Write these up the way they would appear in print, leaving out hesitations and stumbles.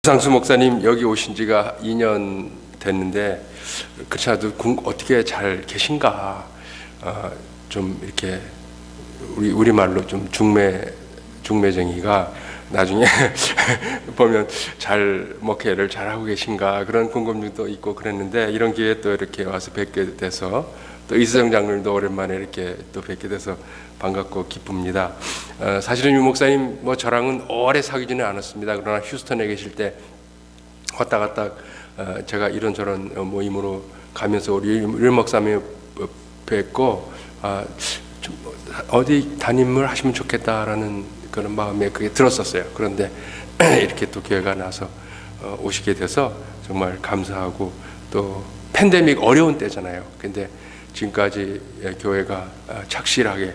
장수 목사님 여기 오신 지가 2년 됐는데 그렇지 않아도 어떻게 잘 계신가, 좀 이렇게 우리말로 좀 중매쟁이가 나중에 보면 잘 목회를 잘하고 계신가 그런 궁금증도 있고 그랬는데, 이런 기회에 또 이렇게 와서 뵙게 돼서, 또 이수정 장로님도 오랜만에 이렇게 또 뵙게 돼서 반갑고 기쁩니다. 사실은 유 목사님 저랑은 오래 사귀지는 않았습니다. 그러나 휴스턴에 계실 때 왔다 갔다 제가 이런저런 모임으로 가면서 우리 유 목사님 뵙고 좀 어디 담임을 하시면 좋겠다라는 그런 마음에 그게 들었었어요. 그런데 이렇게 또 기회가 나서 오시게 돼서 정말 감사하고, 또 팬데믹 어려운 때잖아요. 근데 지금까지 교회가 착실하게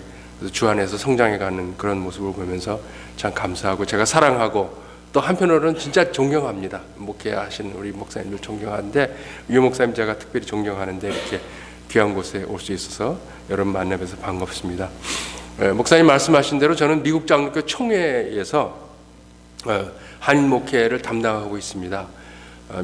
주 안에서 성장해가는 그런 모습을 보면서 참 감사하고, 제가 사랑하고 또 한편으로는 진짜 존경합니다. 목회하신 우리 목사님들 존경하는데, 유 목사님 제가 특별히 존경하는데 이렇게 귀한 곳에 올 수 있어서 여러분 만나뵈서 반갑습니다. 목사님 말씀하신 대로 저는 미국 장로교 총회에서 한인 목회를 담당하고 있습니다.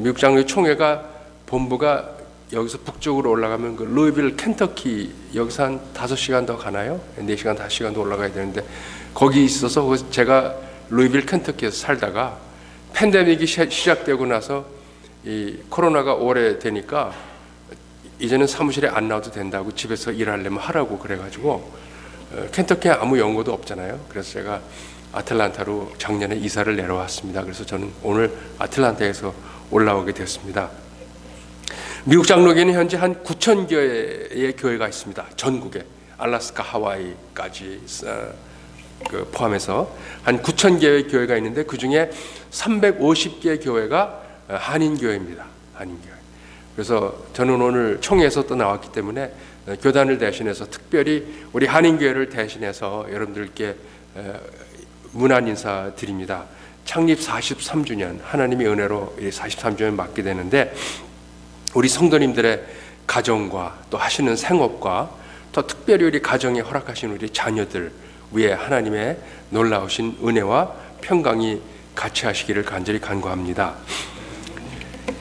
미국 장로교 총회가 본부가 여기서 북쪽으로 올라가면 그 루이빌 켄터키, 여기서 한 5시간 더 가나요? 4시간 5시간 더 올라가야 되는데, 거기 있어서 제가 루이빌 켄터키에서 살다가 팬데믹이 시작되고 나서 이 코로나가 오래되니까 이제는 사무실에 안 나와도 된다고, 집에서 일하려면 하라고 그래가지고 켄터키에 아무 연고도 없잖아요. 그래서 제가 아틀란타로 작년에 이사를 내려왔습니다. 그래서 저는 오늘 아틀란타에서 올라오게 됐습니다. 미국 장로교회는 현재 한 9,000개의 교회가 있습니다. 전국에 알래스카, 하와이까지 포함해서 한 9,000개의 교회가 있는데, 그 중에 350개의 교회가 한인교회입니다. 한인교회. 그래서 저는 오늘 총회에서 또 나왔기 때문에 교단을 대신해서 특별히 우리 한인교회를 대신해서 여러분들께 문안 인사 드립니다. 창립 43주년, 하나님의 은혜로 43주년 맞게 되는데, 우리 성도님들의 가정과 또 하시는 생업과 또 특별히 우리 가정에 허락하신 우리 자녀들 위에 하나님의 놀라우신 은혜와 평강이 같이 하시기를 간절히 간구합니다.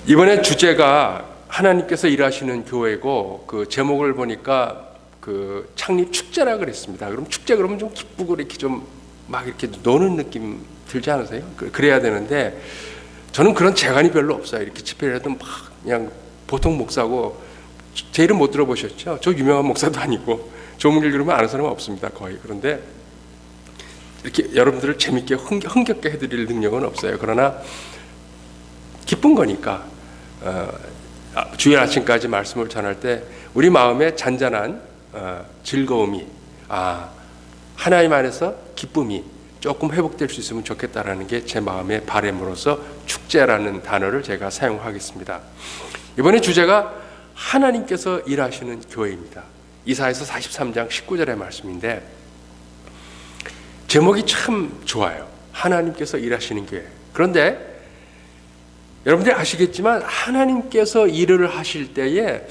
이번에 주제가 하나님께서 일하시는 교회고, 그 제목을 보니까 그 창립 축제라 그랬습니다. 그럼 축제 그러면 좀 기쁘고 이렇게 좀 막 이렇게 노는 느낌 들지 않으세요? 그래야 되는데, 저는 그런 재간이 별로 없어요. 이렇게 집회를 해도 막 그냥 보통 목사고, 제 이름 못 들어보셨죠? 저 유명한 목사도 아니고 조문길 그러면 아는 사람은 없습니다, 거의. 그런데 이렇게 여러분들을 재밌게 흥겹게 해드릴 능력은 없어요. 그러나 기쁜 거니까 주일 아침까지 말씀을 전할 때 우리 마음에 잔잔한 즐거움이, 하나님 안에서 기쁨이 조금 회복될 수 있으면 좋겠다라는 게 제 마음의 바람으로서 축제라는 단어를 제가 사용하겠습니다. 이번에 주제가 하나님께서 일하시는 교회입니다. 이사야서 43장 19절의 말씀인데, 제목이 참 좋아요. 하나님께서 일하시는 교회. 그런데 여러분들이 아시겠지만 하나님께서 일을 하실 때에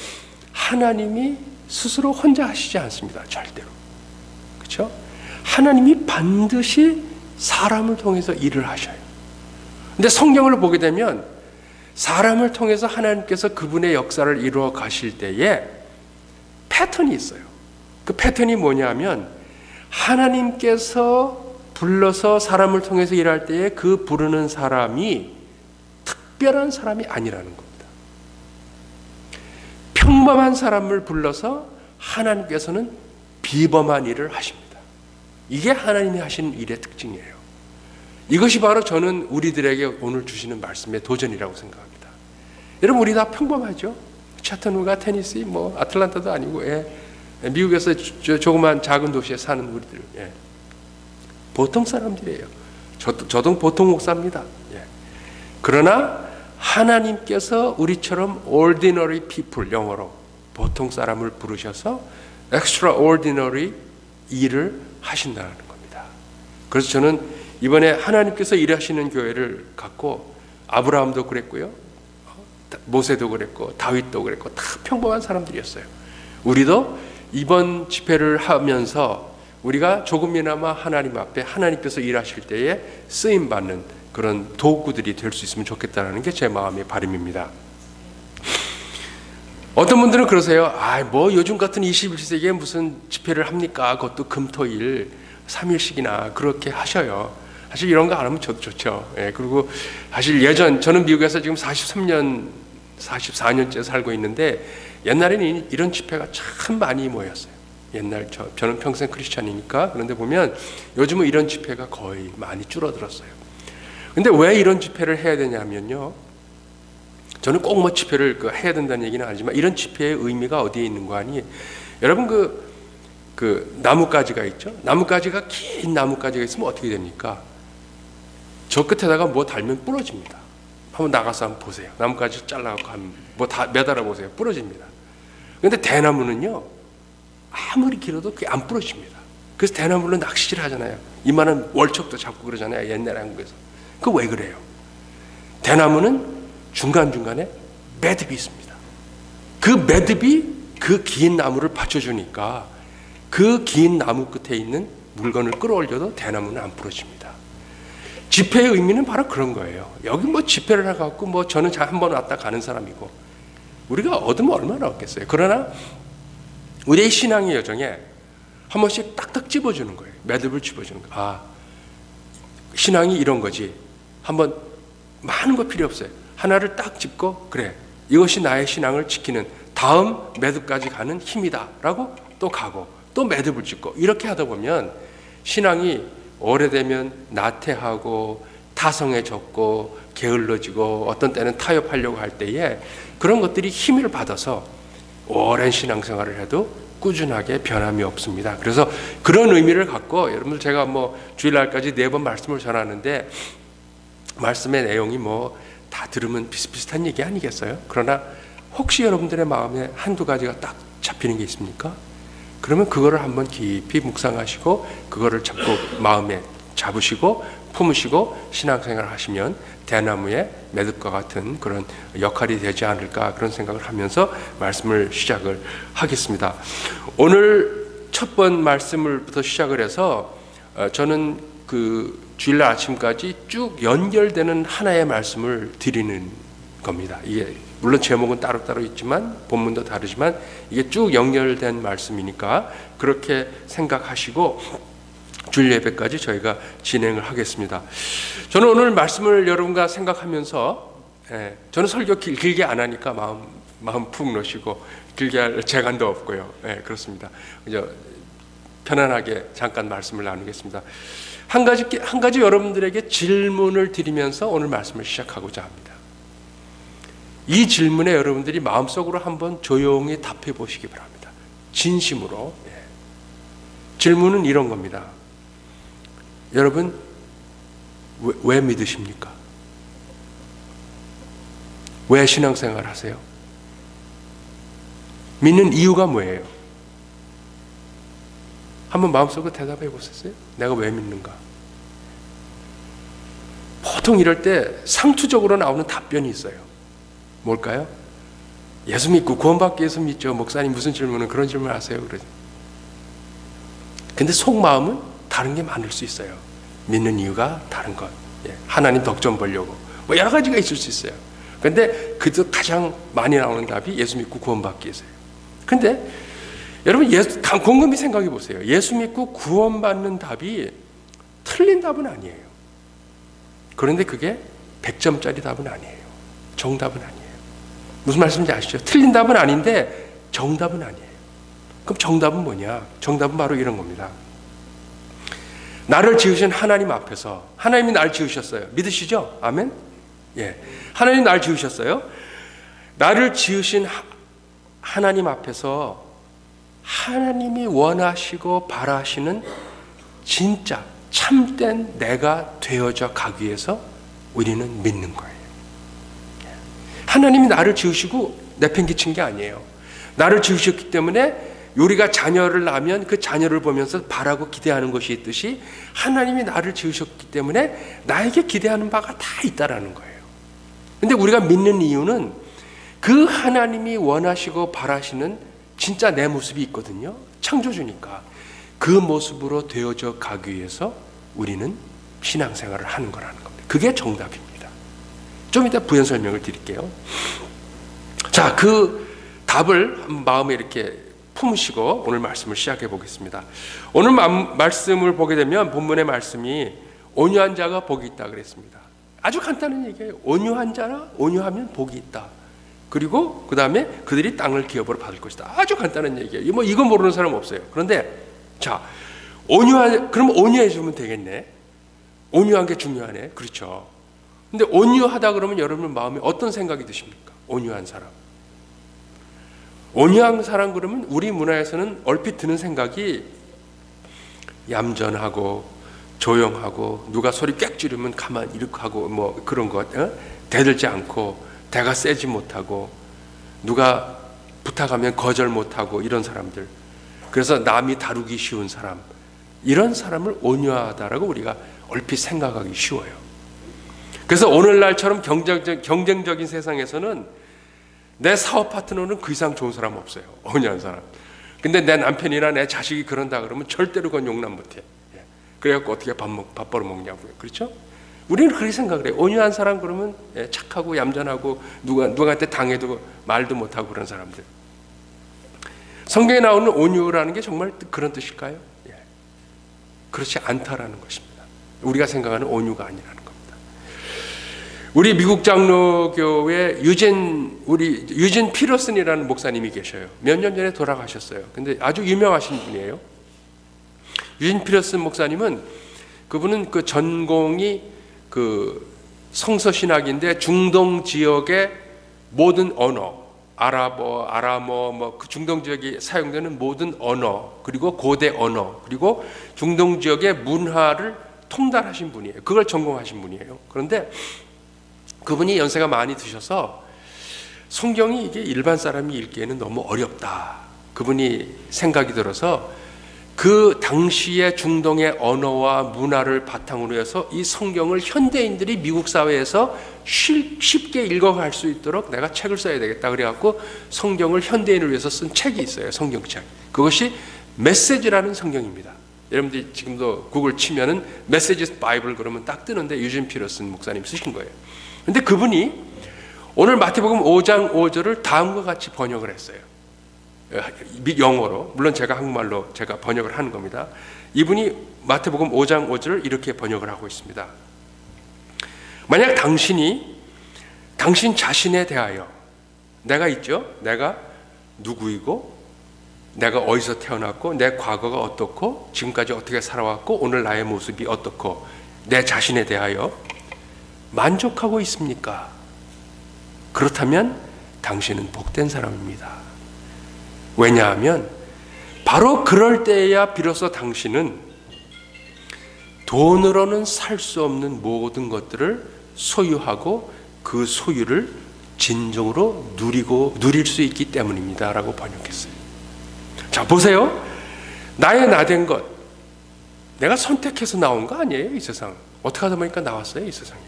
하나님이 스스로 혼자 하시지 않습니다. 절대로. 그렇죠? 하나님이 반드시 사람을 통해서 일을 하셔요. 근데 성경을 보게 되면 사람을 통해서 하나님께서 그분의 역사를 이루어 가실 때에 패턴이 있어요. 그 패턴이 뭐냐면, 하나님께서 불러서 사람을 통해서 일할 때에 그 부르는 사람이 특별한 사람이 아니라는 겁니다. 평범한 사람을 불러서 하나님께서는 비범한 일을 하십니다. 이게 하나님이 하시는 일의 특징이에요. 이것이 바로 저는 우리들에게 오늘 주시는 말씀의 도전이라고 생각합니다. 여러분, 우리 다 평범하죠? 차터누가 테니시, 아틀란타도 아니고, 미국에서 조그만 작은 도시에 사는 우리들, 보통 사람들이에요. 저도 보통 목사입니다. 그러나 하나님께서 우리처럼 ordinary people, 영어로 보통 사람을 부르셔서 extraordinary 일을 하신다는 겁니다. 그래서 저는 이번에 하나님께서 일하시는 교회를 갖고, 아브라함도 그랬고요, 모세도 그랬고, 다윗도 그랬고, 다 평범한 사람들이었어요. 우리도 이번 집회를 하면서 우리가 조금이나마 하나님 앞에 하나님께서 일하실 때에 쓰임받는 그런 도구들이 될 수 있으면 좋겠다는 게 제 마음의 바람입니다. 어떤 분들은 그러세요. 뭐 요즘 같은 21세기에 무슨 집회를 합니까? 그것도 금토일 3일씩이나 그렇게 하셔요. 사실 이런 거 안 하면 저도 좋죠. 그리고 사실 저는 미국에서 지금 44년째 살고 있는데 옛날에는 이런 집회가 참 많이 모였어요. 저는 평생 크리스찬이니까. 그런데 보면 요즘은 이런 집회가 거의 많이 줄어들었어요. 근데 왜 이런 집회를 해야 되냐면요. 저는 꼭 뭐 집회를 해야 된다는 얘기는 아니지만 이런 집회의 의미가 어디에 있는 거 아니? 여러분 그 나뭇가지가 있죠? 나뭇가지가 긴 나뭇가지가 있으면 어떻게 됩니까? 저 끝에다가 뭐 달면 부러집니다. 한번 나가서 한번 보세요. 나뭇가지 잘라갖고 뭐 다 매달아 보세요. 부러집니다. 그런데 대나무는요, 아무리 길어도 그게 안 부러집니다. 그래서 대나무로 낚시질 하잖아요. 이만한 월척도 잡고 그러잖아요. 옛날에 한국에서. 그 왜 그래요? 대나무는 중간중간에 매듭이 있습니다. 그 매듭이 그 긴 나무를 받쳐주니까 그 긴 나무 끝에 있는 물건을 끌어올려도 대나무는 안 부러집니다. 집회의 의미는 바로 그런 거예요. 여기 뭐 집회를 해갖고 뭐 저는 한 번 왔다 가는 사람이고 우리가 얻으면 얼마나 얻겠어요. 그러나 우리의 신앙의 여정에 한 번씩 딱딱 집어주는 거예요. 매듭을 집어주는 거예요. 신앙이 이런 거지. 한번 많은 거 필요 없어요. 하나를 딱 짚고 그래, 이것이 나의 신앙을 지키는 다음 매듭까지 가는 힘이다 라고 또 가고 또 매듭을 짚고 이렇게 하다 보면 신앙이 오래되면 나태하고 타성해졌고 게을러지고 어떤 때는 타협하려고 할 때에 그런 것들이 힘을 받아서 오랜 신앙생활을 해도 꾸준하게 변함이 없습니다. 그래서 그런 의미를 갖고 여러분들 제가 뭐 주일날까지 4번 말씀을 전하는데 말씀의 내용이 뭐 다 들으면 비슷비슷한 얘기 아니겠어요? 그러나 혹시 여러분들의 마음에 한두 가지가 딱 잡히는 게 있습니까? 그러면 그거를 한번 깊이 묵상하시고 그거를 잡고 마음에 잡으시고 품으시고 신앙생활을 하시면 대나무의 매듭과 같은 그런 역할이 되지 않을까 그런 생각을 하면서 말씀을 시작을 하겠습니다. 오늘 첫 번 말씀을부터 시작을 해서 저는 그 주일날 아침까지 쭉 연결되는 하나의 말씀을 드리는 겁니다. 이게 물론 제목은 따로따로 있지만 본문도 다르지만 이게 쭉 연결된 말씀이니까 그렇게 생각하시고 주일 예배까지 저희가 진행을 하겠습니다. 저는 오늘 말씀을 여러분과 생각하면서 저는 설교 길게 안 하니까 마음 푹 놓으시고 길게 할 재간도 없고요. 그렇습니다. 그저 편안하게 잠깐 말씀을 나누겠습니다. 한 가지 여러분들에게 질문을 드리면서 오늘 말씀을 시작하고자 합니다. 이 질문에 여러분들이 마음속으로 한번 조용히 답해 보시기 바랍니다. 진심으로. 질문은 이런 겁니다. 여러분 왜 믿으십니까? 왜 신앙생활 하세요? 믿는 이유가 뭐예요? 한번 마음속으로 대답해 보셨어요? 내가 왜 믿는가? 보통 이럴 때 상투적으로 나오는 답변이 있어요. 뭘까요? 예수 믿고 구원받기 위해서 믿죠. 목사님 무슨 질문은 그런 질문 하세요. 그러죠. 근데 속마음은 다른 게 많을 수 있어요. 믿는 이유가 다른 것. 하나님 덕 좀 보려고. 뭐 여러 가지가 있을 수 있어요. 근데 그저 가장 많이 나오는 답이 예수 믿고 구원받기 위해서예요. 근데 여러분 곰곰이 생각해 보세요. 예수 믿고 구원받는 답이 틀린 답은 아니에요. 그런데 그게 100점짜리 답은 아니에요. 정답은 아니에요. 무슨 말씀인지 아시죠? 틀린 답은 아닌데 정답은 아니에요. 그럼 정답은 뭐냐? 정답은 바로 이런 겁니다. 나를 지으신 하나님 앞에서 하나님이 날 지으셨어요. 믿으시죠? 아멘? 하나님 날 지으셨어요. 나를 지으신 하나님 앞에서 하나님이 원하시고 바라시는 진짜 참된 내가 되어져 가기 위해서 우리는 믿는 거예요. 하나님이 나를 지으시고 내팽개친 게 아니에요. 나를 지으셨기 때문에 우리가 자녀를 낳으면 그 자녀를 보면서 바라고 기대하는 것이 있듯이 하나님이 나를 지으셨기 때문에 나에게 기대하는 바가 다 있다라는 거예요. 근데 우리가 믿는 이유는 그 하나님이 원하시고 바라시는 진짜 내 모습이 있거든요. 창조주니까 그 모습으로 되어져 가기 위해서 우리는 신앙생활을 하는 거라는 겁니다. 그게 정답입니다. 좀 이따 부연 설명을 드릴게요. 자, 그 답을 마음에 이렇게 품으시고 오늘 말씀을 시작해 보겠습니다. 오늘 말씀을 보게 되면 본문의 말씀이 온유한 자가 복이 있다 그랬습니다. 아주 간단한 얘기예요. 온유한 자라, 온유하면 복이 있다. 그리고 그 다음에 그들이 땅을 기업으로 받을 것이다. 아주 간단한 얘기예요. 뭐 이거 모르는 사람 없어요. 그런데 자, 그럼 온유해 주면 되겠네. 온유한 게 중요하네. 그렇죠. 근데 온유하다 그러면 여러분 마음에 어떤 생각이 드십니까? 온유한 사람. 온유한 사람 그러면 우리 문화에서는 얼핏 드는 생각이 얌전하고 조용하고 누가 소리 꽥 지르면 가만히 이렇게 하고 뭐 그런 것, 대들지 않고 대가 세지 못하고 누가 부탁하면 거절 못하고 이런 사람들. 그래서 남이 다루기 쉬운 사람, 이런 사람을 온유하다라고 우리가 얼핏 생각하기 쉬워요. 그래서 오늘날처럼 경쟁적인 세상에서는 내 사업 파트너는 그 이상 좋은 사람 없어요. 온유한 사람. 근데 내 남편이나 내 자식이 그런다 그러면 절대로 그건 용납 못해. 그래갖고 어떻게 밥 벌어 먹냐고요. 그렇죠? 우리는 그렇게 생각을 해요. 온유한 사람 그러면 착하고 얌전하고 누구한테 당해도 말도 못하고 그런 사람들. 성경에 나오는 온유라는 게 정말 그런 뜻일까요? 그렇지 않다라는 것입니다. 우리가 생각하는 온유가 아니라는 겁니다. 우리 미국 장로교회 유진 피러슨이라는 목사님이 계셔요. 몇 년 전에 돌아가셨어요. 근데 아주 유명하신 분이에요. 유진 피러슨 목사님은 그분은 그 전공이 그 성서신학인데 중동 지역의 모든 언어, 아람어, 뭐 그 중동 지역에 사용되는 모든 언어, 그리고 고대 언어, 그리고 중동 지역의 문화를 통달하신 분이에요. 그걸 전공하신 분이에요. 그런데 그분이 연세가 많이 드셔서 성경이 이게 일반 사람이 읽기에는 너무 어렵다. 그분이 생각이 들어서 그 당시의 중동의 언어와 문화를 바탕으로 해서 이 성경을 현대인들이 미국 사회에서 쉽게 읽어갈 수 있도록 내가 책을 써야 되겠다. 그래갖고 성경을 현대인을 위해서 쓴 책이 있어요. 성경책. 그것이 메시지라는 성경입니다. 여러분들이 지금도 구글 치면은 메시지 바이블 그러면 딱 뜨는데 유진 피러슨 목사님 쓰신 거예요. 근데 그분이 오늘 마태복음 5장 5절을 다음과 같이 번역을 했어요. 영어로. 물론 제가 한국말로 제가 번역을 하는 겁니다. 이분이 마태복음 5장 5절을 이렇게 번역을 하고 있습니다. 만약 당신 자신에 대하여 내가 있죠? 내가 누구이고 내가 어디서 태어났고 내 과거가 어떻고 지금까지 어떻게 살아왔고 오늘 나의 모습이 어떻고 내 자신에 대하여 만족하고 있습니까? 그렇다면 당신은 복된 사람입니다. 왜냐하면 바로 그럴 때에야 비로소 당신은 돈으로는 살 수 없는 모든 것들을 소유하고 그 소유를 진정으로 누릴 수 있기 때문입니다. 라고 번역했어요. 자, 보세요. 나의 나된 것, 내가 선택해서 나온 거 아니에요, 이 세상. 어떻게 하다 보니까 나왔어요, 이 세상에.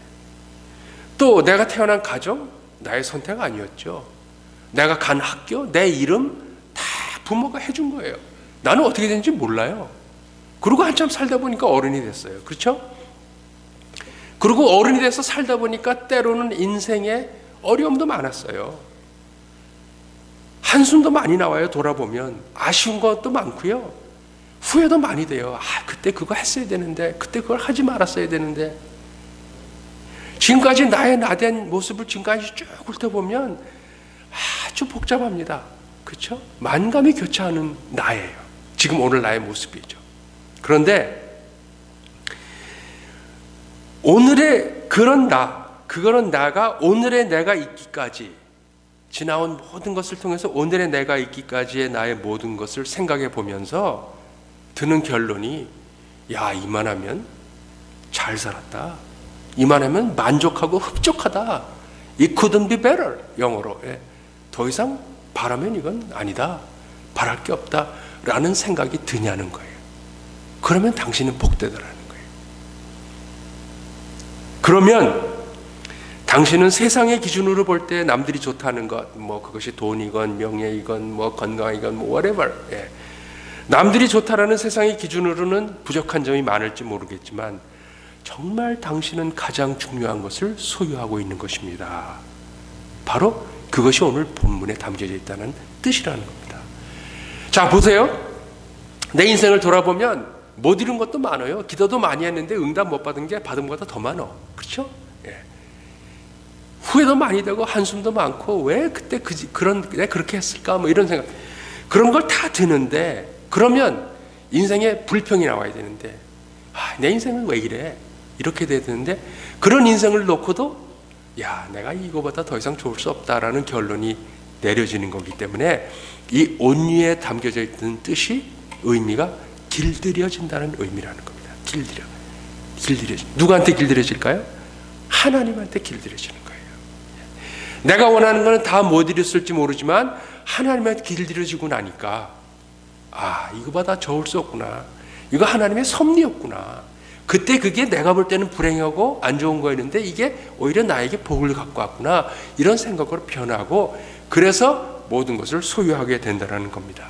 또 내가 태어난 가정, 나의 선택 아니었죠. 내가 간 학교, 내 이름, 다 부모가 해준 거예요. 나는 어떻게 되는지 몰라요. 그리고 한참 살다 보니까 어른이 됐어요. 그렇죠? 그리고 어른이 돼서 살다 보니까 때로는 인생에 어려움도 많았어요. 한숨도 많이 나와요. 돌아보면 아쉬운 것도 많고요. 후회도 많이 돼요. 그때 그거 했어야 되는데, 그때 그걸 하지 말았어야 되는데. 지금까지 나의 나된 모습을 지금까지 쭉 훑어보면 아주 복잡합니다. 그렇죠? 만감이 교차하는 나예요. 지금 오늘 나의 모습이죠. 그런데 오늘의 그거는 나가 오늘의 내가 있기까지 지나온 모든 것을 통해서 오늘의 내가 있기까지의 나의 모든 것을 생각해 보면서 드는 결론이 이만하면 잘 살았다. 이만하면 만족하고 흡족하다. It couldn't be better. 영어로. 더 이상 바라면 이건 아니다. 바랄 게 없다. 라는 생각이 드냐는 거예요. 그러면 당신은 복되더라는 거예요. 그러면 당신은 세상의 기준으로 볼 때 남들이 좋다는 것, 그것이 돈이건 명예이건 건강이건 whatever. 남들이 좋다라는 세상의 기준으로는 부족한 점이 많을지 모르겠지만 정말 당신은 가장 중요한 것을 소유하고 있는 것입니다. 바로 그것이 오늘 본문에 담겨져 있다는 뜻이라는 겁니다. 자, 보세요. 내 인생을 돌아보면 못 이룬 것도 많아요. 기도도 많이 했는데 응답 못 받은 게 받은 것보다 더 많아. 그렇죠? 예. 후회도 많이 되고 한숨도 많고 왜 그때 왜 그렇게 했을까? 뭐 이런 생각. 그런 걸 다 드는데 그러면 인생에 불평이 나와야 되는데 내 인생은 왜 이래? 이렇게 돼야 되는데 그런 인생을 놓고도 내가 이거보다 더 이상 좋을 수 없다라는 결론이 내려지는 거기 때문에 이 온유에 담겨져 있는 뜻이 의미가 길들여진다는 의미라는 겁니다. 길들여진. 누구한테 길들여질까요? 하나님한테 길들여지는 거예요. 내가 원하는 것은 다 못 이뤘을지 모르지만 하나님한테 길들여지고 나니까 이거보다 좋을 수 없구나. 이거 하나님의 섭리였구나. 그때 그게 내가 볼 때는 불행하고 안 좋은 거였는데 이게 오히려 나에게 복을 갖고 왔구나. 이런 생각으로 변하고 그래서 모든 것을 소유하게 된다는 겁니다.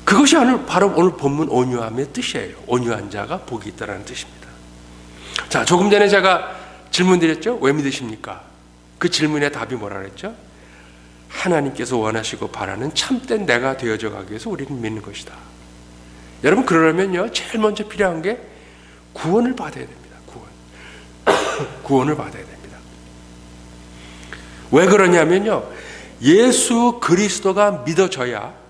그것이 바로 오늘 본문 온유함의 뜻이에요. 온유한 자가 복이 있다는 뜻입니다. 자, 조금 전에 제가 질문 드렸죠? 왜 믿으십니까? 그 질문의 답이 뭐라 그랬죠? 하나님께서 원하시고 바라는 참된 내가 되어져 가기 위해서 우리는 믿는 것이다. 여러분, 그러려면요, 제일 먼저 필요한 게 구원을 받아야 됩니다. 구원을 받아야 됩니다. 왜 그러냐면요, 예수 그리스도가 믿어져야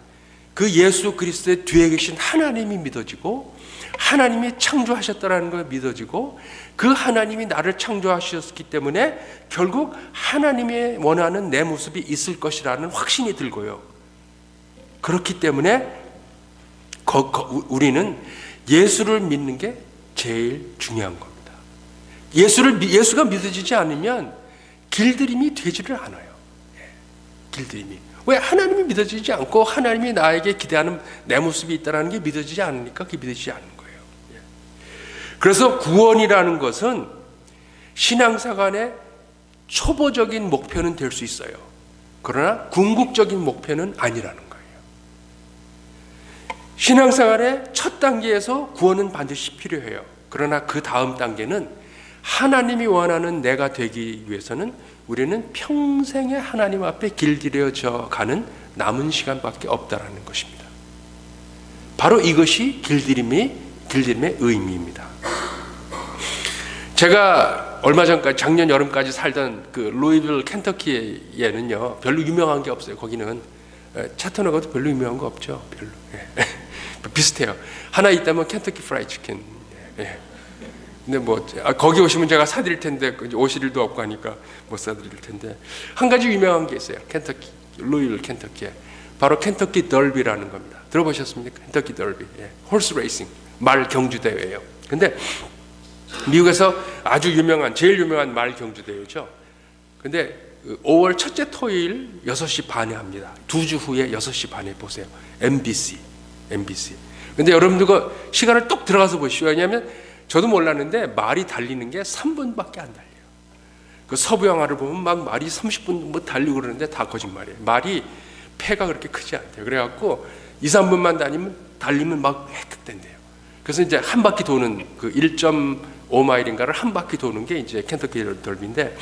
그 예수 그리스도의 뒤에 계신 하나님이 믿어지고 하나님이 창조하셨다는 걸 믿어지고 그 하나님이 나를 창조하셨기 때문에 결국 하나님이 원하는 내 모습이 있을 것이라는 확신이 들고요. 그렇기 때문에 우리는 예수를 믿는 게 제일 중요한 겁니다. 예수가 믿어지지 않으면 길들임이 되지를 않아요. 길들임이. 왜? 하나님이 믿어지지 않고 하나님이 나에게 기대하는 내 모습이 있다는 게 믿어지지 않으니까 그게 믿어지지 않는 거예요. 그래서 구원이라는 것은 신앙생활의 초보적인 목표는 될 수 있어요. 그러나 궁극적인 목표는 아니라는 거예요. 신앙생활의 첫 단계에서 구원은 반드시 필요해요. 그러나 그 다음 단계는 하나님이 원하는 내가 되기 위해서는 우리는 평생에 하나님 앞에 길들여져 가는 남은 시간밖에 없다라는 것입니다. 바로 이것이 길들임의 의미입니다. 제가 얼마 전까지 작년 여름까지 살던 그 루이빌 켄터키에는요 별로 유명한 게 없어요. 거기는 차터너가도 별로 유명한 거 없죠. 별로. 비슷해요. 하나 있다면 켄터키 프라이드 치킨. 근데 거기 오시면 제가 사드릴 텐데 오실 일도 없고 하니까 못 사드릴 텐데 한 가지 유명한 게 있어요. 루이빌 켄터키에 바로 켄터키 더비라는 겁니다. 들어보셨습니까? 켄터키 더비. 홀스 레이싱, 말 경주 대회예요. 근데 미국에서 아주 제일 유명한 말 경주 대회죠. 근데 5월 첫째 토요일 6시 반에 합니다. 2주 후에 6시 반에 보세요. MBC. 근데 여러분들 그 시간을 똑 들어가서 보시죠. 왜냐하면 저도 몰랐는데 말이 달리는 게 3분밖에 안 달려요. 그 서부 영화를 보면 막 말이 30분 달리고 그러는데 다 거짓말이에요. 말이 폐가 그렇게 크지 않대요. 그래갖고 2, 3분만 달리면 막 획득된대요. 그래서 이제 한 바퀴 도는 그 1.5마일인가를 한 바퀴 도는 게 이제 켄터키 더비인데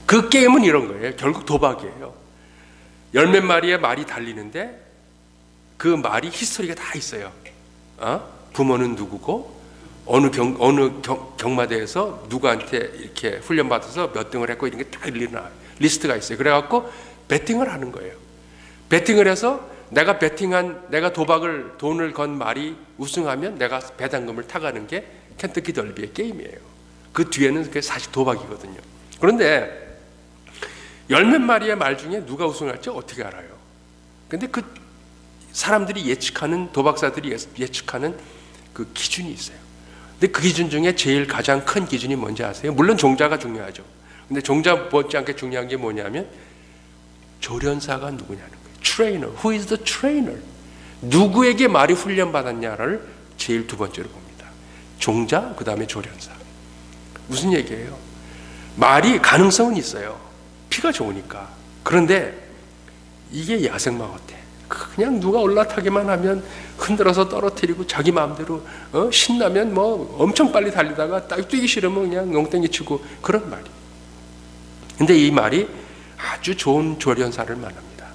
그 게임은 이런 거예요. 결국 도박이에요. 열몇 마리의 말이 달리는데 그 말이 히스토리가 다 있어요. 부모는 누구고 어느 경마대에서 누구한테 이렇게 훈련받아서 몇 등을 했고 이런 게 다 리스트가 있어요. 그래갖고 베팅을 하는 거예요. 베팅을 해서 내가 돈을 건 말이 우승하면 내가 배당금을 타가는 게 켄터키 더비의 게임이에요. 그 뒤에는 그게 사실 도박이거든요. 그런데 열몇 마리의 말 중에 누가 우승할지 어떻게 알아요? 근데 그 사람들이 예측하는, 도박사들이 예측하는 그 기준이 있어요. 근데 그 기준 중에 제일 가장 큰 기준이 뭔지 아세요? 물론 종자가 중요하죠. 근데 종자 못지않게 중요한 게 뭐냐면 조련사가 누구냐는 거예요. Trainer. Who is the trainer? 누구에게 말이 훈련받았냐를 제일 두 번째로 봅니다. 종자, 그 다음에 조련사. 무슨 얘기예요? 말이 가능성은 있어요. 피가 좋으니까. 그런데 이게 야생마 같아. 그냥 누가 올라타기만 하면 흔들어서 떨어뜨리고 자기 마음대로 신나면 뭐 엄청 빨리 달리다가 딱 뛰기 싫으면 그냥 농땡이 치고 그런 말이. 근데 이 말이 아주 좋은 조련사를 말합니다.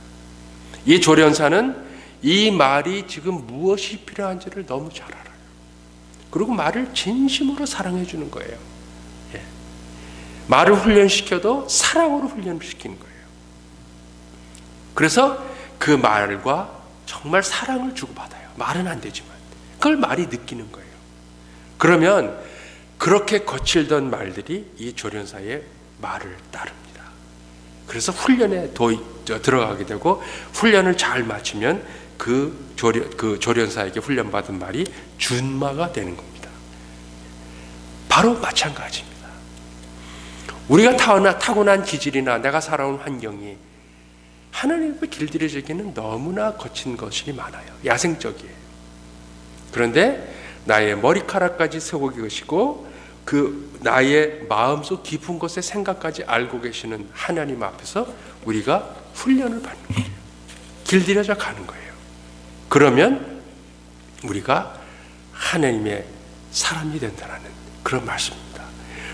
이 조련사는 이 말이 지금 무엇이 필요한지를 너무 잘 알아요. 그리고 말을 진심으로 사랑해 주는 거예요. 예. 말을 훈련시켜도 사랑으로 훈련을 시키는 거예요. 그래서 그 말과 정말 사랑을 주고받아요. 말은 안 되지만 그걸 말이 느끼는 거예요. 그러면 그렇게 거칠던 말들이 이 조련사의 말을 따릅니다. 그래서 훈련에 들어가게 되고 훈련을 잘 마치면 그 조련사에게 훈련받은 말이 준마가 되는 겁니다. 바로 마찬가지입니다. 우리가 타고난 기질이나 내가 살아온 환경이 하나님을 길들여지기는 너무나 거친 것이 많아요. 야생적이에요. 그런데 나의 머리카락까지 세고 계시고 그 나의 마음속 깊은 곳의 생각까지 알고 계시는 하나님 앞에서 우리가 훈련을 받는 거예요. 길들여져 가는 거예요. 그러면 우리가 하나님의 사람이 된다는 그런 말씀입니다.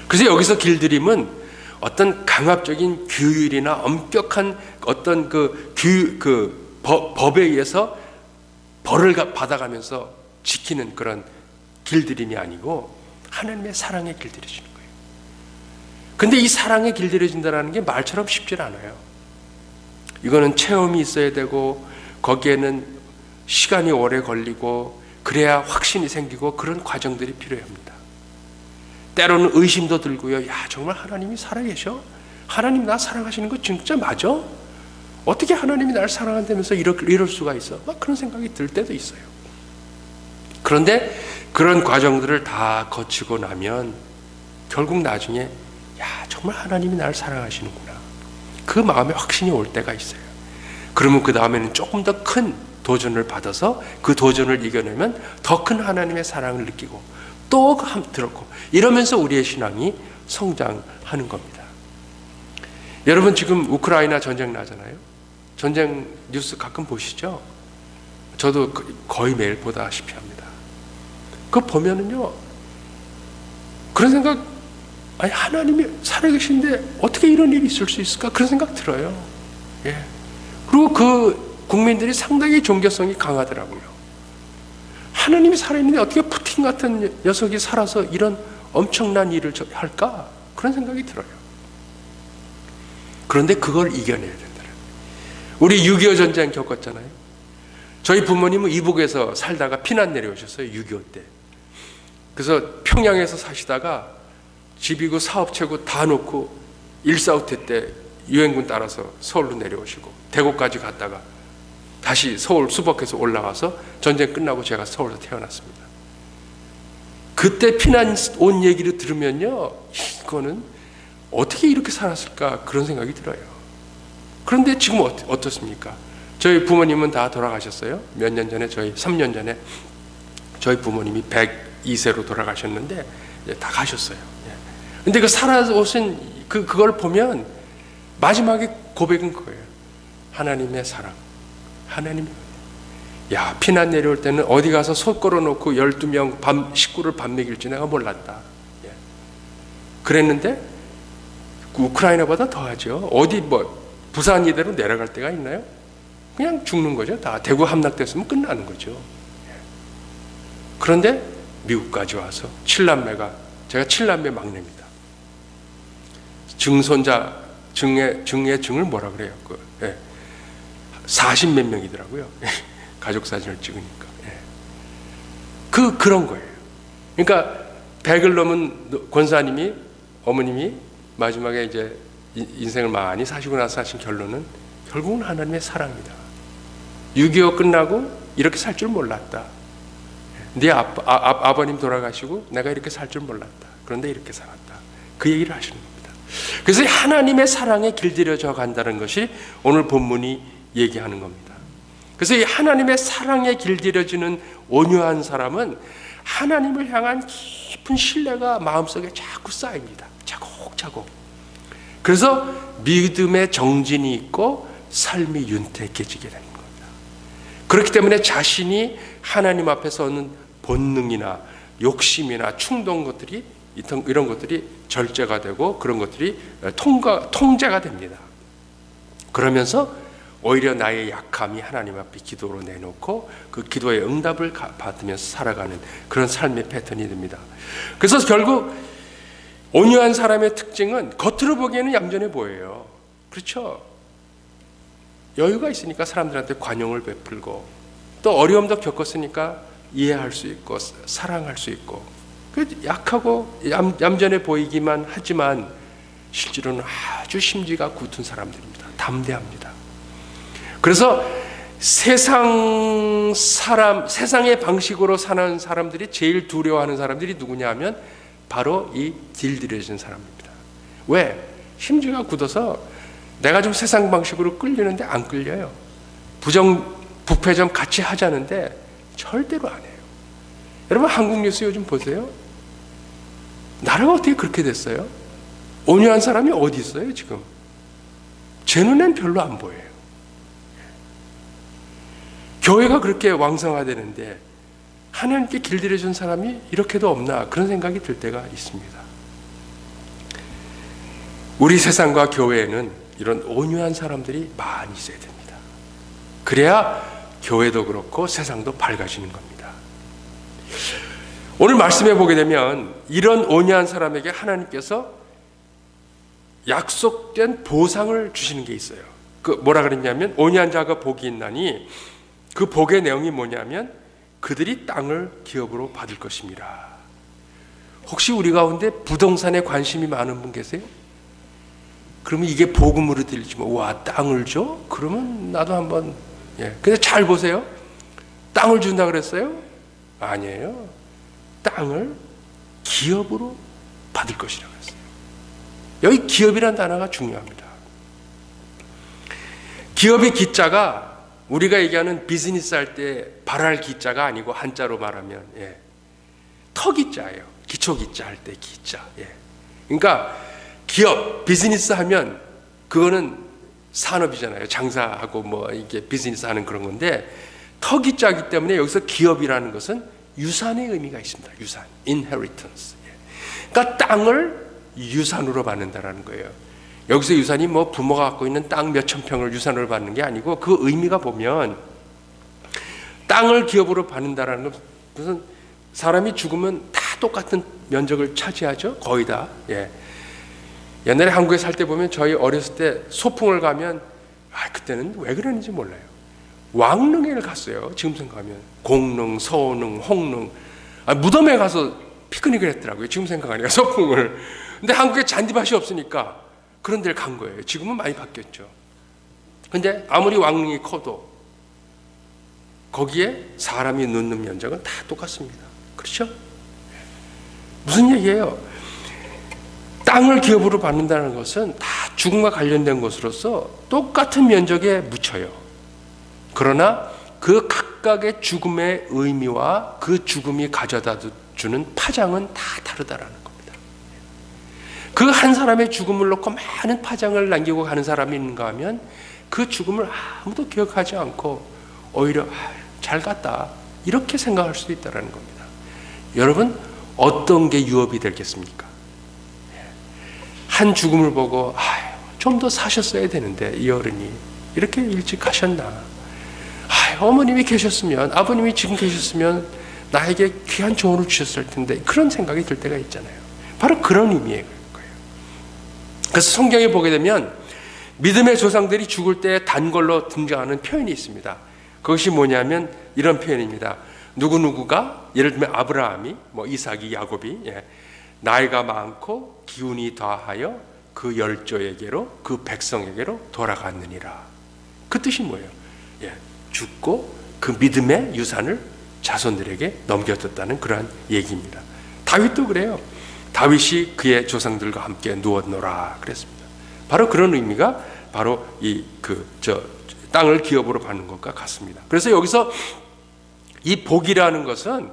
그래서 여기서 길들임은 어떤 강압적인 규율이나 엄격한 어떤 법에 의해서 벌을 받아가면서 지키는 그런 길들임이 아니고 하나님의 사랑에 길들여지는 거예요. 근데 이 사랑에 길들여진다는 게 말처럼 쉽지 않아요. 이거는 체험이 있어야 되고 거기에는 시간이 오래 걸리고 그래야 확신이 생기고 그런 과정들이 필요합니다. 때로는 의심도 들고요. 야, 정말 하나님이 살아계셔? 하나님 나 사랑하시는 거 진짜 맞아? 어떻게 하나님이 나를 사랑한다면서 이럴 수가 있어? 막 그런 생각이 들 때도 있어요. 그런데 그런 과정들을 다 거치고 나면 결국 나중에 야, 정말 하나님이 나를 사랑하시는구나. 그 마음에 확신이 올 때가 있어요. 그러면 그 다음에는 조금 더 큰 도전을 받아서 그 도전을 이겨내면 더 큰 하나님의 사랑을 느끼고 또 들었고 이러면서 우리의 신앙이 성장하는 겁니다. 여러분 지금 우크라이나 전쟁 나잖아요. 전쟁 뉴스 가끔 보시죠? 저도 거의 매일 보다시피 합니다. 그거 보면은요 그런 생각, 아니 하나님이 살아계신데 어떻게 이런 일이 있을 수 있을까? 그런 생각 들어요. 예. 그리고 그 국민들이 상당히 종교성이 강하더라고요. 하나님이 살아있는데 어떻게 푸틴 같은 녀석이 살아서 이런 엄청난 일을 할까? 그런 생각이 들어요. 그런데 그걸 이겨내야 된다. 우리 6.25 전쟁 겪었잖아요. 저희 부모님은 이북에서 살다가 피난 내려오셨어요. 6.25 때. 그래서 평양에서 사시다가 집이고 사업체고 다 놓고 1.4.5 때 유엔군 따라서 서울로 내려오시고 대구까지 갔다가 다시 서울 수복해서 올라와서 전쟁 끝나고 제가 서울에서 태어났습니다. 그때 피난 온 얘기를 들으면요 이거는 어떻게 이렇게 살았을까 그런 생각이 들어요. 그런데 지금 어떻습니까? 저희 부모님은 다 돌아가셨어요. 몇 년 전에 3년 전에 저희 부모님이 102세로 돌아가셨는데 이제 다 가셨어요. 근데 그 살아오신 그걸 보면 마지막에 고백은 그거예요. 하나님의 사랑. 하나님, 야, 피난 내려올 때는 어디 가서 소 걸어놓고 12명 식구를 밥 먹일지 내가 몰랐다. 예. 그랬는데 우크라이나보다 더하죠. 어디 부산 이대로 내려갈 데가 있나요? 그냥 죽는 거죠. 다 대구 함락됐으면 끝나는 거죠. 예. 그런데 미국까지 와서 7남매가, 제가 7남매 막내입니다. 증손자, 증을 뭐라 그래요? 40몇 명이더라고요. 가족 사진을 찍으니까. 그런 거예요. 그러니까 100을 넘은 권사님이, 어머님이 마지막에 이제 인생을 많이 사시고 나서 하신 결론은 결국은 하나님의 사랑이다. 6.25 끝나고 이렇게 살 줄 몰랐다. 네 아버님 돌아가시고 내가 이렇게 살 줄 몰랐다. 그런데 이렇게 살았다. 그 얘기를 하시는 겁니다. 그래서 하나님의 사랑에 길들여져 간다는 것이 오늘 본문이 얘기하는 겁니다. 그래서 이 하나님의 사랑에 길들여지는 온유한 사람은 하나님을 향한 깊은 신뢰가 마음속에 자꾸 쌓입니다. 차곡차곡. 그래서 믿음의 정진이 있고 삶이 윤택해지게 되는 겁니다. 그렇기 때문에 자신이 하나님 앞에서 얻는 본능이나 욕심이나 충동 것들이 이런 것들이 절제가 되고 그런 것들이 통제가 됩니다. 그러면서 오히려 나의 약함이 하나님 앞에 기도로 내놓고 그 기도의 응답을 받으면서 살아가는 그런 삶의 패턴이 됩니다. 그래서 결국 온유한 사람의 특징은 겉으로 보기에는 얌전해 보여요. 그렇죠? 여유가 있으니까 사람들한테 관용을 베풀고 또 어려움도 겪었으니까 이해할 수 있고 사랑할 수 있고 약하고 얌전해 보이기만 하지만 실제로는 아주 심지가 굳은 사람들입니다. 담대합니다. 그래서 세상의 방식으로 사는 사람들이 제일 두려워하는 사람들이 누구냐 하면 바로 이 길들여진 사람입니다. 왜? 심지가 굳어서 내가 좀 세상 방식으로 끌리는데 안 끌려요. 부패 좀 같이 하자는데 절대로 안 해요. 여러분 한국 뉴스 요즘 보세요. 나라가 어떻게 그렇게 됐어요? 온유한 사람이 어디 있어요 지금? 제 눈엔 별로 안 보여요. 교회가 그렇게 왕성화되는데 하나님께 길들여준 사람이 이렇게도 없나 그런 생각이 들 때가 있습니다. 우리 세상과 교회에는 이런 온유한 사람들이 많이 있어야 됩니다. 그래야 교회도 그렇고 세상도 밝아지는 겁니다. 오늘 말씀해 보게 되면 이런 온유한 사람에게 하나님께서 약속된 보상을 주시는 게 있어요. 뭐라 그랬냐면 온유한 자가 복이 있나니 그 복의 내용이 뭐냐면 그들이 땅을 기업으로 받을 것입니다. 혹시 우리 가운데 부동산에 관심이 많은 분 계세요? 그러면 이게 복음으로 들리지만 와 땅을 줘? 그러면 나도 한번 근데 잘 보세요. 땅을 준다 그랬어요? 아니에요. 땅을 기업으로 받을 것이라고 했어요. 여기 기업이라는 단어가 중요합니다. 기업의 기자가 우리가 얘기하는 비즈니스 할 때 발할 기자가 아니고 한자로 말하면 터기자예요. 기초기자 할 때 기자. 그러니까 기업, 비즈니스 하면 그거는 산업이잖아요. 장사하고 뭐 이게 비즈니스 하는 그런 건데 터기자이기 때문에 여기서 기업이라는 것은 유산의 의미가 있습니다. 유산, inheritance. 그러니까 땅을 유산으로 받는다라는 거예요. 여기서 유산이 뭐 부모가 갖고 있는 땅 몇천 평을 유산으로 받는 게 아니고 그 의미가 보면 땅을 기업으로 받는다라는 건 무슨 사람이 죽으면 다 똑같은 면적을 차지하죠. 거의 다. 옛날에 한국에 살 때 보면 저희 어렸을 때 소풍을 가면 그때는 왜 그러는지 몰라요. 왕릉에를 갔어요. 지금 생각하면 공릉, 서릉, 홍릉 무덤에 가서 피크닉을 했더라고요. 지금 생각하니까 소풍을. 근데 한국에 잔디밭이 없으니까 그런 데를 간 거예요. 지금은 많이 바뀌었죠. 근데 아무리 왕릉이 커도 거기에 사람이 눕는 면적은 다 똑같습니다. 그렇죠? 무슨 얘기예요? 땅을 기업으로 받는다는 것은 다 죽음과 관련된 것으로서 똑같은 면적에 묻혀요. 그러나 그 각각의 죽음의 의미와 그 죽음이 가져다 주는 파장은 다 다르다라는 겁니다. 그 한 사람의 죽음을 놓고 많은 파장을 남기고 가는 사람이 있는가 하면 그 죽음을 아무도 기억하지 않고 오히려 잘 갔다 이렇게 생각할 수도 있다는 겁니다. 여러분 어떤 게 유업이 되겠습니까? 한 죽음을 보고 좀 더 사셨어야 되는데 이 어른이 이렇게 일찍 가셨나. 어머님이 계셨으면 아버님이 지금 계셨으면 나에게 귀한 조언을 주셨을 텐데 그런 생각이 들 때가 있잖아요. 바로 그런 의미의 거예요. 그래서 성경에 보게 되면 믿음의 조상들이 죽을 때 단골로 등장하는 표현이 있습니다. 그것이 뭐냐면 이런 표현입니다. 누구누구가 예를 들면 아브라함이 이삭이 야곱이 나이가 많고 기운이 다하여 그 열조에게로 그 백성에게로 돌아갔느니라. 그 뜻이 뭐예요? 죽고 그 믿음의 유산을 자손들에게 넘겨줬다는 그러한 얘기입니다. 다윗도 그래요. 다윗이 그의 조상들과 함께 누웠노라 그랬습니다. 바로 그런 의미가 바로 땅을 기업으로 받는 것과 같습니다. 그래서 여기서 이 복이라는 것은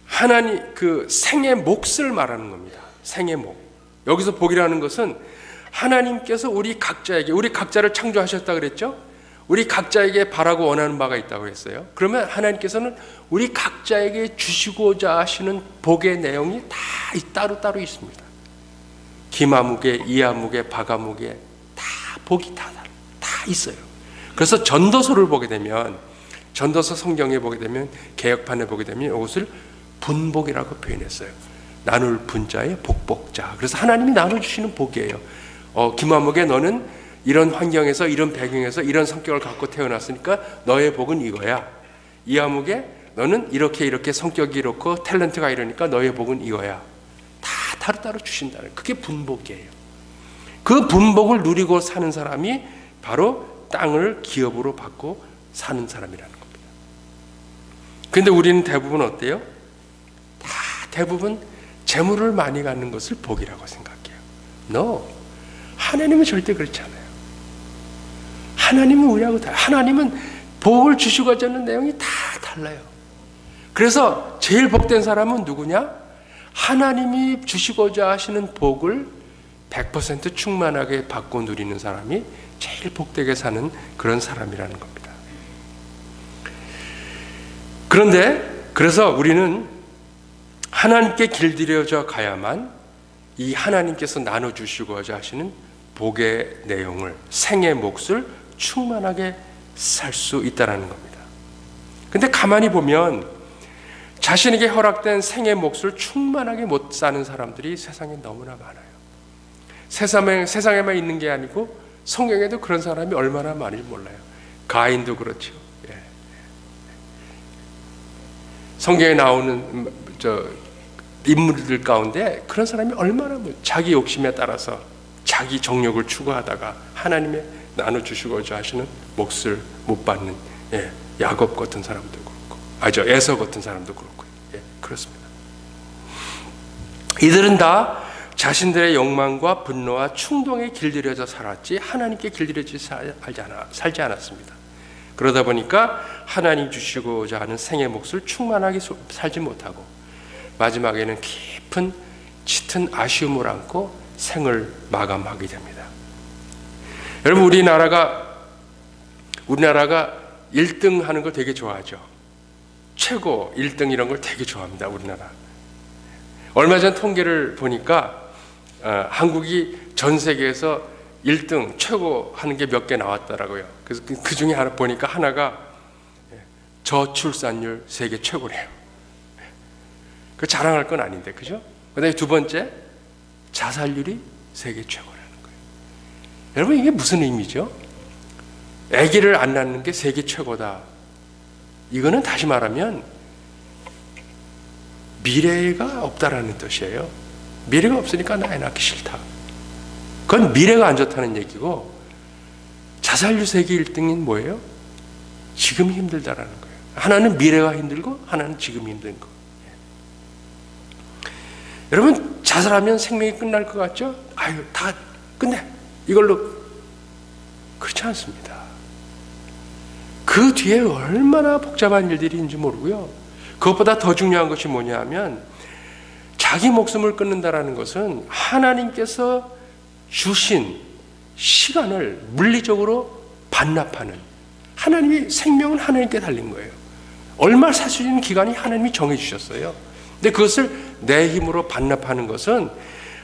하나님 그 생의 몫을 말하는 겁니다. 생의 몫. 여기서 복이라는 것은 하나님께서 우리 각자를 창조하셨다 그랬죠? 우리 각자에게 바라고 원하는 바가 있다고 했어요. 그러면 하나님께서는 우리 각자에게 주시고자 하시는 복의 내용이 다 따로따로 있습니다. 김아무개, 이아무개, 박아무개 다 복이 다 있어요. 그래서 전도서를 보게 되면, 전도서 성경에 보게 되면, 개역판에 보게 되면 이것을 분복이라고 표현했어요. 나눌 분자의 복복자. 그래서 하나님이 나눠주시는 복이에요. 김아무개, 너는 이런 환경에서, 이런 배경에서 이런 성격을 갖고 태어났으니까 너의 복은 이거야. 이아무개, 너는 이렇게 성격이 이렇고 탤런트가 이러니까 너의 복은 이거야. 다 따로따로 주신다는, 그게 분복이에요. 그 분복을 누리고 사는 사람이 바로 땅을 기업으로 받고 사는 사람이라는 겁니다. 그런데 우리는 대부분 어때요? 다 대부분 재물을 많이 갖는 것을 복이라고 생각해요. No, 하나님은 절대 그렇지 않아요. 하나님은 우리하고 달라요. 하나님은 복을 주시고자 하는 내용이 다 달라요. 그래서 제일 복된 사람은 누구냐? 하나님이 주시고자 하시는 복을 100% 충만하게 받고 누리는 사람이 제일 복되게 사는 그런 사람이라는 겁니다. 그런데 그래서 우리는 하나님께 길들여져 가야만 이 하나님께서 나눠주시고자 하시는 복의 내용을, 생의 몫을 충만하게 살 수 있다는 겁니다. 근데 가만히 보면 자신에게 허락된 생의 몫을 충만하게 못 사는 사람들이 세상에 너무나 많아요. 세상에만 있는 게 아니고 성경에도 그런 사람이 얼마나 많은지 몰라요. 가인도 그렇죠. 예. 성경에 나오는 인물들 가운데 그런 사람이 얼마나 자기 욕심에 따라서 자기 정욕을 추구하다가 하나님의 나눠주시고자 하시는 몫을 못 받는, 예, 야곱 같은 사람도 그렇고, 에서 같은 사람도 그렇고, 예, 그렇습니다. 이들은 다 자신들의 욕망과 분노와 충동에 길들여져 살았지 하나님께 길들여져 살지 않았습니다. 그러다 보니까 하나님 주시고자 하는 생의 몫을 충만하게 살지 못하고 마지막에는 깊은 짙은 아쉬움을 안고 생을 마감하게 됩니다. 여러분, 우리나라가 1등 하는 걸 되게 좋아하죠. 최고 1등 이런 걸 되게 좋아합니다. 우리나라. 얼마 전 통계를 보니까 한국이 전 세계에서 1등 최고 하는 게 몇 개 나왔더라고요. 그래서 그 중에 하나 보니까 하나가 저출산율 세계 최고래요. 그 자랑할 건 아닌데, 그죠? 그다음에 두 번째, 자살률이 세계 최고라는 거예요. 여러분, 이게 무슨 의미죠? 아기를 안 낳는 게 세계 최고다. 이거는 다시 말하면 미래가 없다라는 뜻이에요. 미래가 없으니까 나 애 낳기 싫다. 그건 미래가 안 좋다는 얘기고, 자살률 세계 1등인 뭐예요? 지금이 힘들다라는 거예요. 하나는 미래가 힘들고 하나는 지금이 힘든 거. 여러분, 자살하면 생명이 끝날 것 같죠? 아유, 다 끝내. 이걸로. 그렇지 않습니다. 그 뒤에 얼마나 복잡한 일들이 있는지 모르고요. 그것보다 더 중요한 것이 뭐냐 하면, 자기 목숨을 끊는다라는 것은 하나님께서 주신 시간을 물리적으로 반납하는, 하나님이 생명은 하나님께 달린 거예요. 얼마 살 수 있는 기간이 하나님이 정해주셨어요. 근데 그것을 내 힘으로 반납하는 것은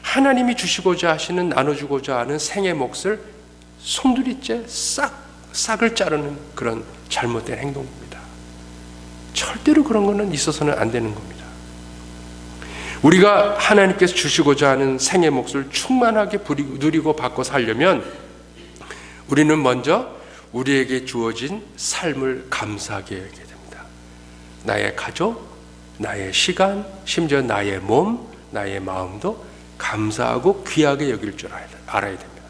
하나님이 주시고자 하시는, 나눠주고자 하는 생의 몫을 송두리째 싹을 자르는 그런 잘못된 행동입니다. 절대로 그런 거는 있어서는 안 되는 겁니다. 우리가 하나님께서 주시고자 하는 생의 몫을 충만하게 누리고 받고 살려면 우리는 먼저 우리에게 주어진 삶을 감사하게 해야 됩니다. 나의 가족, 나의 시간, 심지어 나의 몸, 나의 마음도 감사하고 귀하게 여길 줄 알아야 됩니다.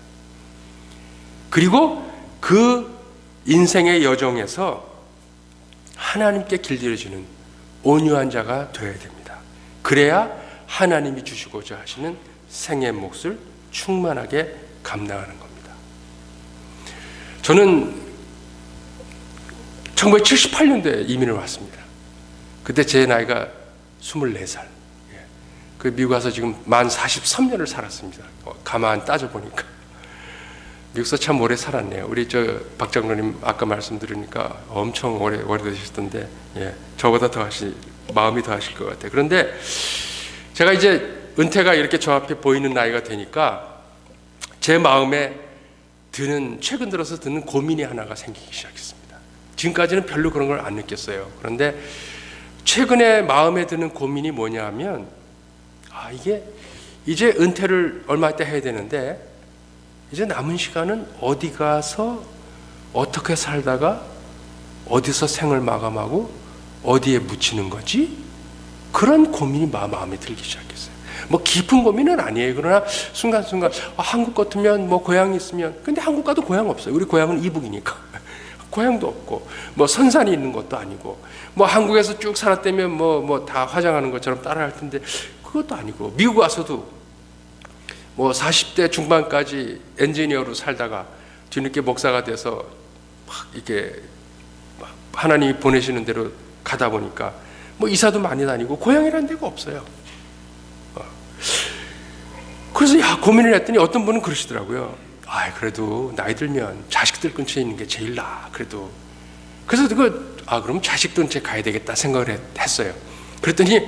그리고 그 인생의 여정에서 하나님께 길들여지는 온유한 자가 되어야 됩니다. 그래야 하나님이 주시고자 하시는 생의 몫을 충만하게 감당하는 겁니다. 저는 1978년도에 이민을 왔습니다. 그때 제 나이가 24살. 그 미국 와서 지금 만 43년을 살았습니다. 가만 따져보니까. 미국에서 참 오래 살았네요. 우리 저 박 장로님 아까 말씀드리니까 엄청 오래 되셨던데, 예, 저보다 더 마음이 더 하실 것 같아요. 그런데 제가 이제 은퇴가 이렇게 저 앞에 보이는 나이가 되니까 제 마음에 최근 들어서 드는 고민이 하나가 생기기 시작했습니다. 지금까지는 별로 그런 걸 안 느꼈어요. 그런데 최근에 마음에 드는 고민이 뭐냐 하면, 이게 이제 은퇴를 얼마 있다 해야 되는데 이제 남은 시간은 어디 가서 어떻게 살다가 어디서 생을 마감하고 어디에 묻히는 거지? 그런 고민이 마음에 들기 시작했어요. 뭐 깊은 고민은 아니에요. 그러나 순간순간 한국 같으면 뭐 고향이 있으면, 근데 한국 가도 고향 없어요. 우리 고향은 이북이니까 고향도 없고, 뭐 선산이 있는 것도 아니고, 뭐 한국에서 쭉 살았다면 뭐 다 화장하는 것처럼 따라할 텐데 그것도 아니고, 미국 와서도 뭐 40대 중반까지 엔지니어로 살다가 뒤늦게 목사가 돼서 막 이렇게 하나님이 보내시는 대로 가다 보니까 뭐 이사도 많이 다니고 고향이라는 데가 없어요. 그래서 고민을 했더니 어떤 분은 그러시더라고요. 그래도 나이 들면 자식들 근처에 있는 게 제일 나아. 그래서 그럼 자식들 근처에 가야 되겠다 생각을 했어요. 그랬더니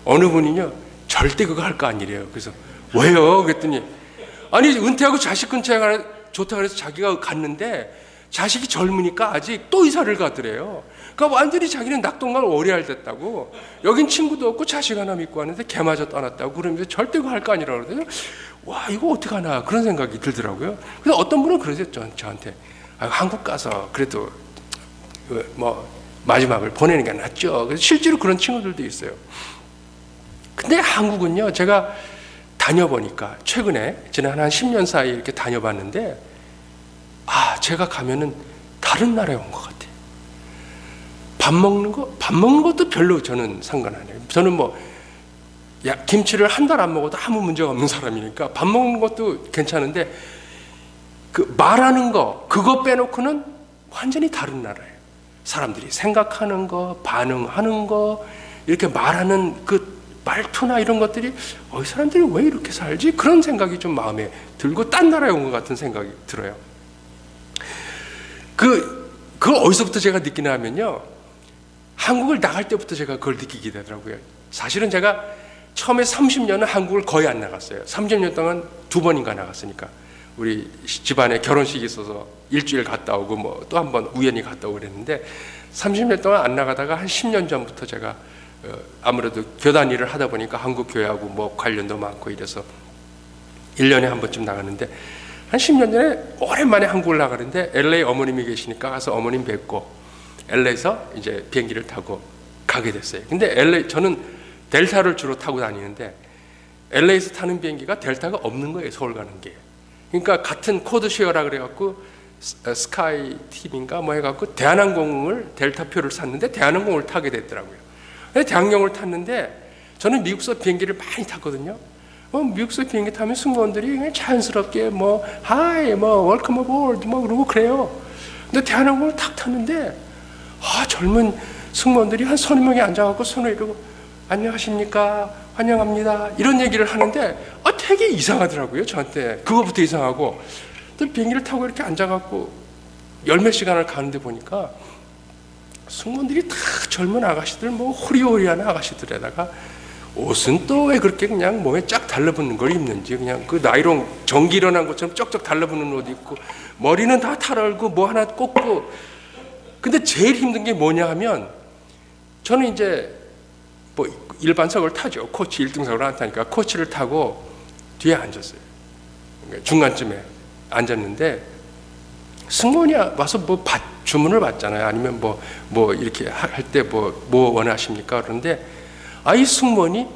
어느 분이요, 절대 그거 할 거 아니래요. 그래서 왜요? 그랬더니 은퇴하고 자식 근처에 가는 좋다 그래서 자기가 갔는데 자식이 젊으니까 아직 또 이사를 가더래요. 그러니까 완전히 자기는 낙동강 오래알 됐다고, 여긴 친구도 없고 자식 하나 믿고 하는데 걔마저 떠났다고 그러면서 절대 그거 할 거 아니라고 그러더니, 와, 이거 어떡하나 그런 생각이 들더라고요. 그래서 어떤 분은 그러세요, 저한테. 한국 가서 그래도 뭐 마지막을 보내는 게 낫죠. 그래서 실제로 그런 친구들도 있어요. 근데 한국은요, 제가 다녀보니까 최근에 지난 한 10년 사이 이렇게 다녀봤는데, 제가 가면은 다른 나라에 온 것 같아요. 밥 먹는 것도 별로 저는 상관 안 해요. 저는 김치를 한 달 안 먹어도 아무 문제가 없는 사람이니까 밥 먹는 것도 괜찮은데, 말하는 거, 그거 빼놓고는 완전히 다른 나라예요. 사람들이 생각하는 거, 반응하는 거, 이렇게 말하는 그 말투나 이런 것들이, 이 사람들이 왜 이렇게 살지? 그런 생각이 좀 마음에 들고 딴 나라에 온 것 같은 생각이 들어요. 그걸 어디서부터 제가 느끼나 하면요, 한국을 나갈 때부터 제가 그걸 느끼게 되더라고요. 사실은 제가 처음에 30년은 한국을 거의 안 나갔어요. 30년 동안 2번인가 나갔으니까. 우리 집안에 결혼식이 있어서 일주일 갔다 오고 또 한 번 우연히 갔다 오고 그랬는데, 30년 동안 안 나가다가 한 10년 전부터 제가 아무래도 교단 일을 하다 보니까 한국 교회하고 관련도 많고 이래서 1년에 한 번쯤 나갔는데, 한 10년 전에 오랜만에 한국을 나가는데 LA 어머님이 계시니까 가서 어머님 뵙고 LA에서 이제 비행기를 타고 가게 됐어요. 근데 저는 델타를 주로 타고 다니는데 LA에서 타는 비행기가 델타가 없는 거예요, 서울 가는 게. 그러니까 같은 코드 쉐어라 그래갖고 스카이 팀인가 해갖고 대한항공을 델타표를 샀는데 대한항공을 타게 됐더라고요. 대한항공을 탔는데 저는 미국서 비행기를 많이 탔거든요. 미국서 비행기 타면 승무원들이 그냥 자연스럽게 하이, 웰컴 어보드 그러고 그래요. 근데 대한항공을 탁 탔는데 젊은 승무원들이 한 30명이 앉아갖고 손을 이러고 안녕하십니까, 환영합니다, 이런 얘기를 하는데 되게 이상하더라고요, 저한테. 그거부터 이상하고, 또 비행기를 타고 이렇게 앉아갖고 열몇 시간을 가는데 보니까 승무원들이 다 젊은 아가씨들, 호리호리한 아가씨들에다가 옷은 또 왜 그렇게 그냥 몸에 쫙 달라붙는 걸 입는지, 그냥 그 나이롱 전기 일어난 것처럼 쩍쩍 달라붙는 옷 입고 머리는 다 탈얼고 하나 꽂고. 근데 제일 힘든 게 뭐냐 하면, 저는 이제 일반석을 타죠. 코치 1등석을 안 타니까 코치를 타고 뒤에 앉았어요. 그러니까 중간쯤에 앉았는데 승무원이 와서 주문을 받잖아요. 아니면 이렇게 할 때 뭐 원하십니까? 그런데 이 승무원이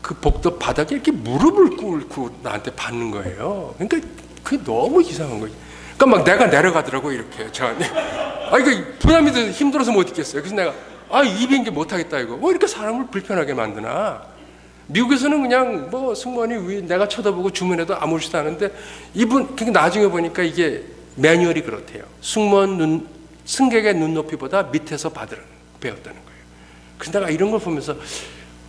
그 복도 바닥에 이렇게 무릎을 꿇고 나한테 받는 거예요. 그러니까 그게 너무 이상한 거예요. 그러니까 내가 내려가더라고, 이렇게 저한테. 이거 부담이 돼서 힘들어서 못 있겠어요. 그래서 내가 이 비행기 못 하겠다, 이거. 이렇게 사람을 불편하게 만드나. 미국에서는 그냥 승무원이 내가 쳐다보고 주문해도 아무렇지도 않은데, 나중에 보니까 이게 매뉴얼이 그렇대요. 승객의 눈높이보다 밑에서 배웠다는 거예요. 그래서 내가 이런 걸 보면서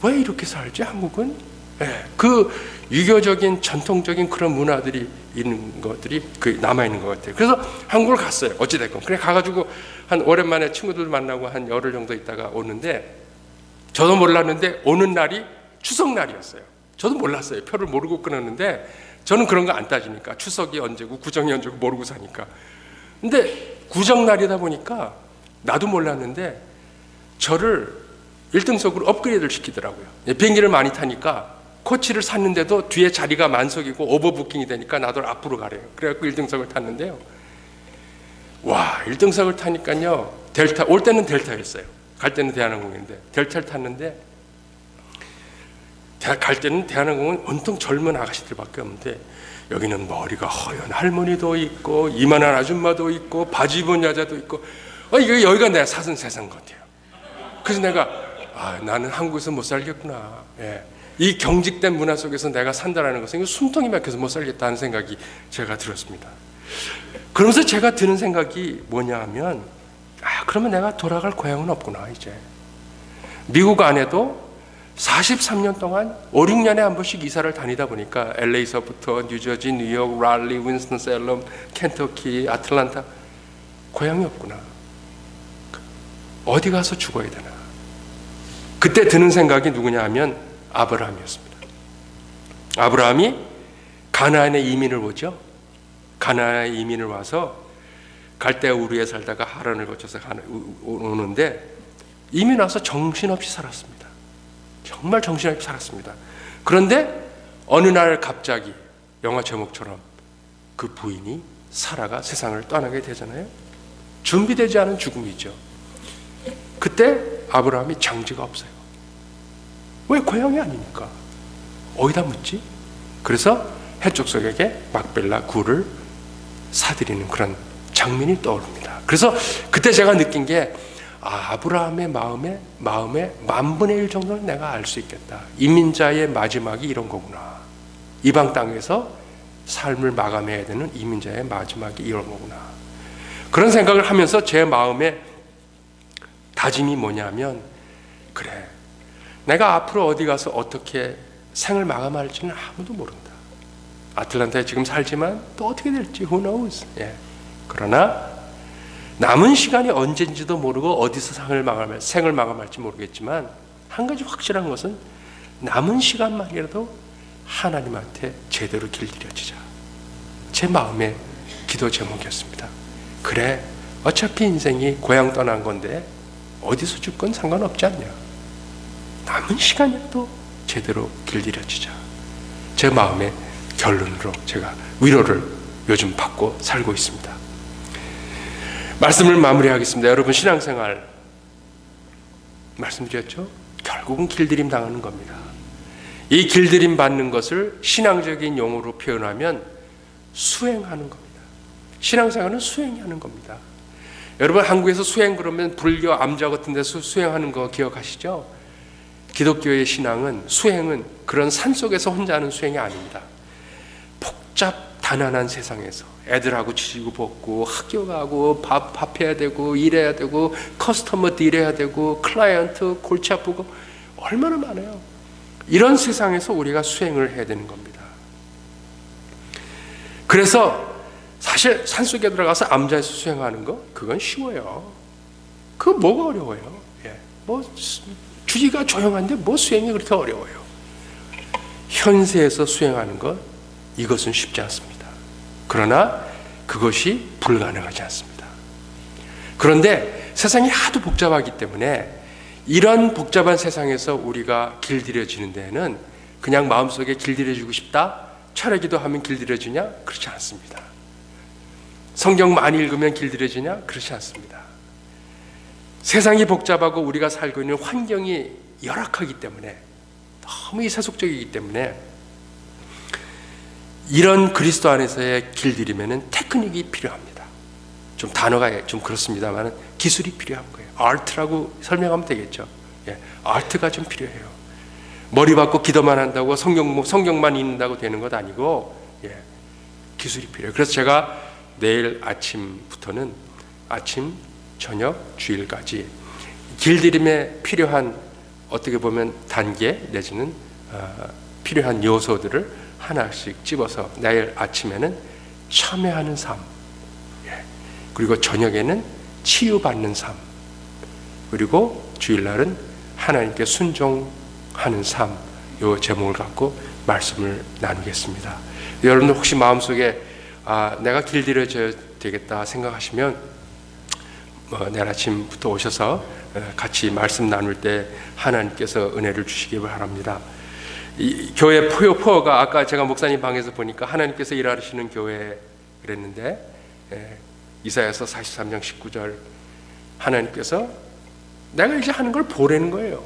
왜 이렇게 살지, 한국은? 예, 그 유교적인 전통적인 그런 문화들이 있는 것들이 남아 있는 것 같아요. 그래서 한국을 갔어요. 어찌 됐건 그래 가가지고 한 오랜만에 친구들 만나고 한 열흘 정도 있다가 오는데, 저도 몰랐는데 오는 날이 추석 날이었어요. 저도 몰랐어요. 표를 모르고 끊었는데, 저는 그런 거 안 따지니까 추석이 언제고 구정이 언제고 모르고 사니까. 근데 구정 날이다 보니까 나도 몰랐는데 저를 1등석으로 업그레이드를 시키더라고요. 비행기를 많이 타니까 코치를 샀는데도 뒤에 자리가 만석이고 오버부킹이 되니까 나도 앞으로 가래요. 그래갖고 1등석을 탔는데요. 와, 1등석을 타니까요, 델타, 올 때는 델타였어요. 갈 때는 대한항공인데, 델타를 탔는데, 갈 때는 대한항공은 온통 젊은 아가씨들밖에 없는데, 여기는 머리가 허연 할머니도 있고, 이만한 아줌마도 있고, 바지 입은 여자도 있고, 이거 여기가 내가 사는 세상 같아요. 그래서 내가, 나는 한국에서 못 살겠구나. 예. 이 경직된 문화 속에서 내가 산다라는 것은 숨통이 막혀서 못 살겠다는 생각이 제가 들었습니다. 그러면서 제가 드는 생각이 뭐냐 하면, 그러면 내가 돌아갈 고향은 없구나, 이제. 미국 안에도 43년 동안 5, 6년에 한 번씩 이사를 다니다 보니까 LA서부터 뉴저지, 뉴욕, 랄리, 윈스턴셀럼, 켄터키, 아틀란타, 고향이 없구나. 어디 가서 죽어야 되나. 그때 드는 생각이 누구냐 하면 아브라함이었습니다. 아브라함이 가나안에 이민을 오죠. 가나안에 이민을 와서 갈대아 우르에 살다가 하란을 거쳐서 오는데, 이민 와서 정신없이 살았습니다. 정말 정신없이 살았습니다. 그런데 어느 날 갑자기 영화 제목처럼 그 부인이 사라가 세상을 떠나게 되잖아요. 준비되지 않은 죽음이죠. 그때 아브라함이 장지가 없어요. 왜? 고향이 아니니까. 어디다 묻지? 그래서 해족속에게 막벨라 굴을 사들이는 그런 장면이 떠오릅니다. 그래서 그때 제가 느낀 게, 아브라함의 마음에 1,000,000,000 정도는 내가 알 수 있겠다. 이민자의 마지막이 이런 거구나. 이방 땅에서 삶을 마감해야 되는 이민자의 마지막이 이런 거구나. 그런 생각을 하면서 제 마음에 다짐이 뭐냐면, 그래, 내가 앞으로 어디 가서 어떻게 생을 마감할지는 아무도 모른다. 아틀란타에 지금 살지만 또 어떻게 될지 who knows. 예. 그러나 남은 시간이 언제인지도 모르고 어디서 생을 마감할지 모르겠지만, 한 가지 확실한 것은 남은 시간만이라도 하나님한테 제대로 길들여지자. 제 마음의 기도 제목이었습니다. 그래, 어차피 인생이 고향 떠난 건데 어디서 죽건 상관없지 않냐. 남은 시간이라도 제대로 길들여지자. 제 마음의 결론으로 제가 위로를 요즘 받고 살고 있습니다. 말씀을 마무리하겠습니다. 여러분, 신앙생활 말씀드렸죠? 결국은 길들임 당하는 겁니다. 이 길들임 받는 것을 신앙적인 용어로 표현하면 수행하는 겁니다. 신앙생활은 수행하는 겁니다. 여러분, 한국에서 수행 그러면 불교 암자 같은 데서 수행하는 거 기억하시죠? 기독교의 신앙은, 수행은 그런 산속에서 혼자 하는 수행이 아닙니다. 복잡 단안한 세상에서 애들하고 지지고 볶고 학교 가고 밥해야 되고 일해야 되고 커스터머 딜해야 되고 클라이언트 골치 아프고 얼마나 많아요. 이런 세상에서 우리가 수행을 해야 되는 겁니다. 그래서 사실 산속에 들어가서 암자에서 수행하는 거, 그건 쉬워요. 그거 뭐가 어려워요? 예. 주위가 조용한데 뭐 수행이 그렇게 어려워요? 현세에서 수행하는 것, 이것은 쉽지 않습니다. 그러나 그것이 불가능하지 않습니다. 그런데 세상이 하도 복잡하기 때문에 이런 복잡한 세상에서 우리가 길들여지는 데에는 그냥 마음속에 길들여지고 싶다, 철회기도 하면 길들여지냐? 그렇지 않습니다. 성경 많이 읽으면 길들여지냐? 그렇지 않습니다. 세상이 복잡하고 우리가 살고 있는 환경이 열악하기 때문에, 너무 세속적이기 때문에 이런 그리스도 안에서의 길들임에는 테크닉이 필요합니다. 좀 단어가 좀 그렇습니다만 기술이 필요한 거예요. 아트라고 설명하면 되겠죠. 예, 아트가 좀 필요해요. 머리 받고 기도만 한다고 성경만 읽는다고 되는 것 아니고, 예, 기술이 필요해요. 그래서 제가 내일 아침부터는 아침, 저녁, 주일까지 길들임에 필요한, 어떻게 보면 단계 내지는 필요한 요소들을 하나씩 집어서 내일 아침에는 참여하는 삶, 그리고 저녁에는 치유받는 삶, 그리고 주일날은 하나님께 순종하는 삶, 요 제목을 갖고 말씀을 나누겠습니다. 여러분들 혹시 마음속에 내가 길들여져야 되겠다 생각하시면 내일 아침부터 오셔서 같이 말씀 나눌 때 하나님께서 은혜를 주시기 바랍니다. 이 교회 포어가 아까 제가 목사님 방에서 보니까 하나님께서 일하시는 교회 그랬는데, 이사야서 43장 19절 하나님께서 내가 이제 하는 걸 보라는 거예요.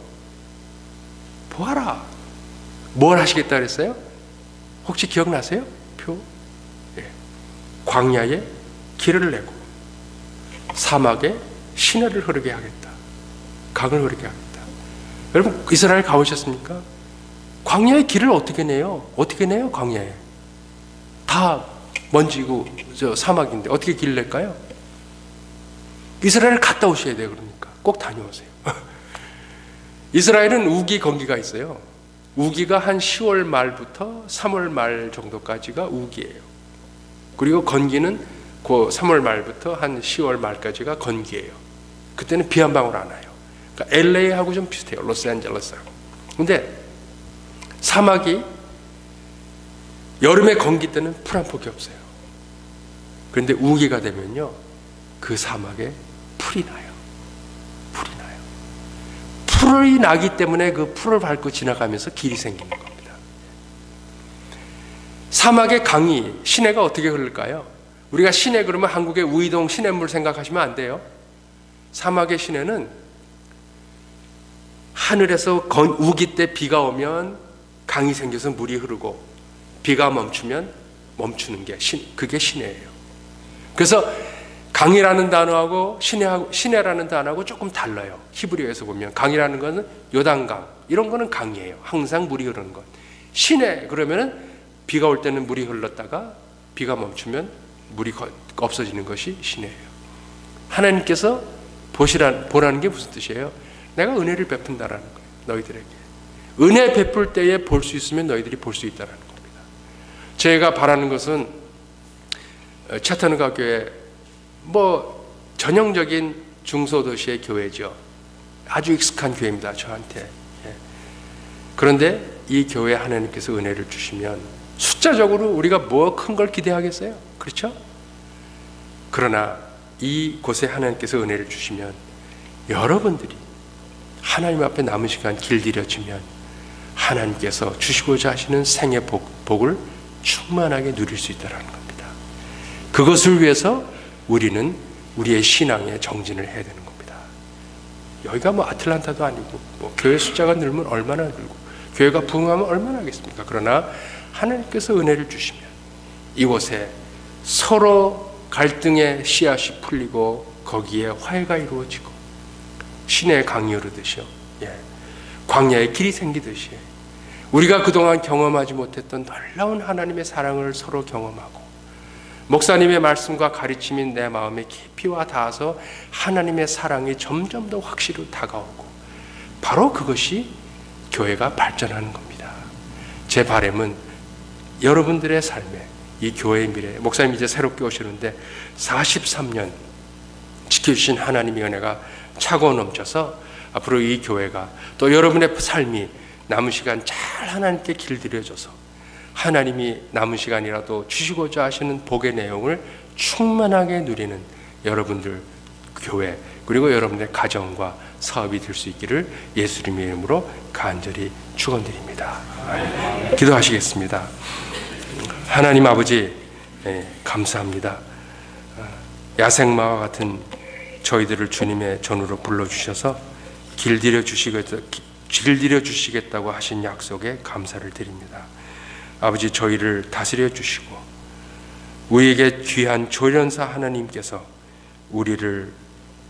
보아라. 뭘 하시겠다 그랬어요? 혹시 기억나세요? 표? 광야에 길을 내고 사막에 시내를 흐르게 하겠다. 강을 흐르게 하겠다. 여러분 이스라엘 가보셨습니까? 광야의 길을 어떻게 내요? 어떻게 내요? 광야에 다 먼지고 저 사막인데 어떻게 길을 낼까요? 이스라엘을 갔다 오셔야 돼요. 그러니까 꼭 다녀오세요. 이스라엘은 우기 건기가 있어요. 우기가 한 10월 말부터 3월 말 정도까지가 우기예요. 그리고 건기는 그 3월 말부터 한 10월 말까지가 건기예요. 그때는 비 한 방울 안 와요. 그러니까 LA하고 좀 비슷해요. 로스앤젤레스하고. 근데 사막이 여름에 건기 때는 풀 한 폭이 없어요. 그런데 우기가 되면요, 그 사막에 풀이 나요. 풀이 나요. 풀이 나기 때문에 그 풀을 밟고 지나가면서 길이 생기는 겁니다. 사막의 강이, 시내가 어떻게 흐를까요? 우리가 시내 그러면 한국의 우이동 시냇물 생각하시면 안 돼요. 사막의 시내는 하늘에서 우기 때 비가 오면 강이 생겨서 물이 흐르고 비가 멈추면 멈추는 게 그게 시내예요. 그래서 강이라는 단어하고 시내라는 단어하고 조금 달라요. 히브리어에서 보면 강이라는 것은 요단강, 이런 거는 강이에요. 항상 물이 흐르는 것. 시내 그러면은 비가 올 때는 물이 흘렀다가 비가 멈추면 물이 없어지는 것이 시내예요. 하나님께서 보라는 게 무슨 뜻이에요? 내가 은혜를 베푼다라는 거예요. 너희들에게 은혜 베풀 때에 볼 수 있으면 너희들이 볼 수 있다라는 겁니다. 제가 바라는 것은 차터누가 교회 전형적인 중소도시의 교회죠. 아주 익숙한 교회입니다, 저한테. 그런데 이 교회에 하나님께서 은혜를 주시면 숫자적으로 우리가 뭐 큰 걸 기대하겠어요? 그렇죠? 그러나 이곳에 하나님께서 은혜를 주시면 여러분들이 하나님 앞에 남은 시간 길들여지면 하나님께서 주시고자 하시는 생의 복을 충만하게 누릴 수 있다는 겁니다. 그것을 위해서 우리는 우리의 신앙의 정진을 해야 되는 겁니다. 여기가 아틀란타도 아니고 교회 숫자가 늘면 얼마나 늘고 교회가 부흥하면 얼마나 하겠습니까? 그러나 하나님께서 은혜를 주시면 이곳에 서로 갈등의 씨앗이 풀리고 거기에 화해가 이루어지고 시내의 강이 흐르듯이요, 광야의 길이 생기듯이 우리가 그동안 경험하지 못했던 놀라운 하나님의 사랑을 서로 경험하고 목사님의 말씀과 가르침이 내 마음에 깊이 와 닿아서 하나님의 사랑이 점점 더 확실히 다가오고 바로 그것이 교회가 발전하는 겁니다. 제 바람은 여러분들의 삶에 이 교회의 미래, 목사님 이제 새롭게 오시는데 43년 지켜주신 하나님의 은혜가 차고 넘쳐서 앞으로 이 교회가 또 여러분의 삶이 남은 시간 잘 하나님께 길들여져서 하나님이 남은 시간이라도 주시고자 하시는 복의 내용을 충만하게 누리는 여러분들 교회 그리고 여러분의 가정과 사업이 될 수 있기를 예수님의 이름으로 간절히 축원드립니다. 기도하시겠습니다. 하나님 아버지, 감사합니다. 야생마와 같은 저희들을 주님의 전으로 불러주셔서 길들여 주시겠다고 하신 약속에 감사를 드립니다. 아버지, 저희를 다스려 주시고 우리에게 귀한 조련사 하나님께서 우리를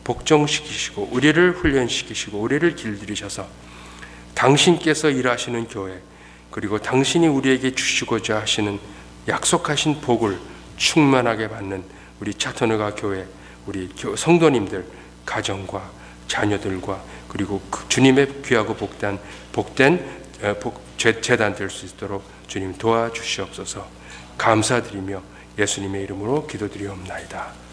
복종시키시고 우리를 훈련시키시고 우리를 길들이셔서 당신께서 일하시는 교회 그리고 당신이 우리에게 주시고자 하시는 약속하신 복을 충만하게 받는 우리 차터누가 교회 우리 성도님들 가정과 자녀들과 그리고 주님의 귀하고 복된 재단 될 수 있도록 주님 도와주시옵소서. 감사드리며 예수님의 이름으로 기도드리옵나이다.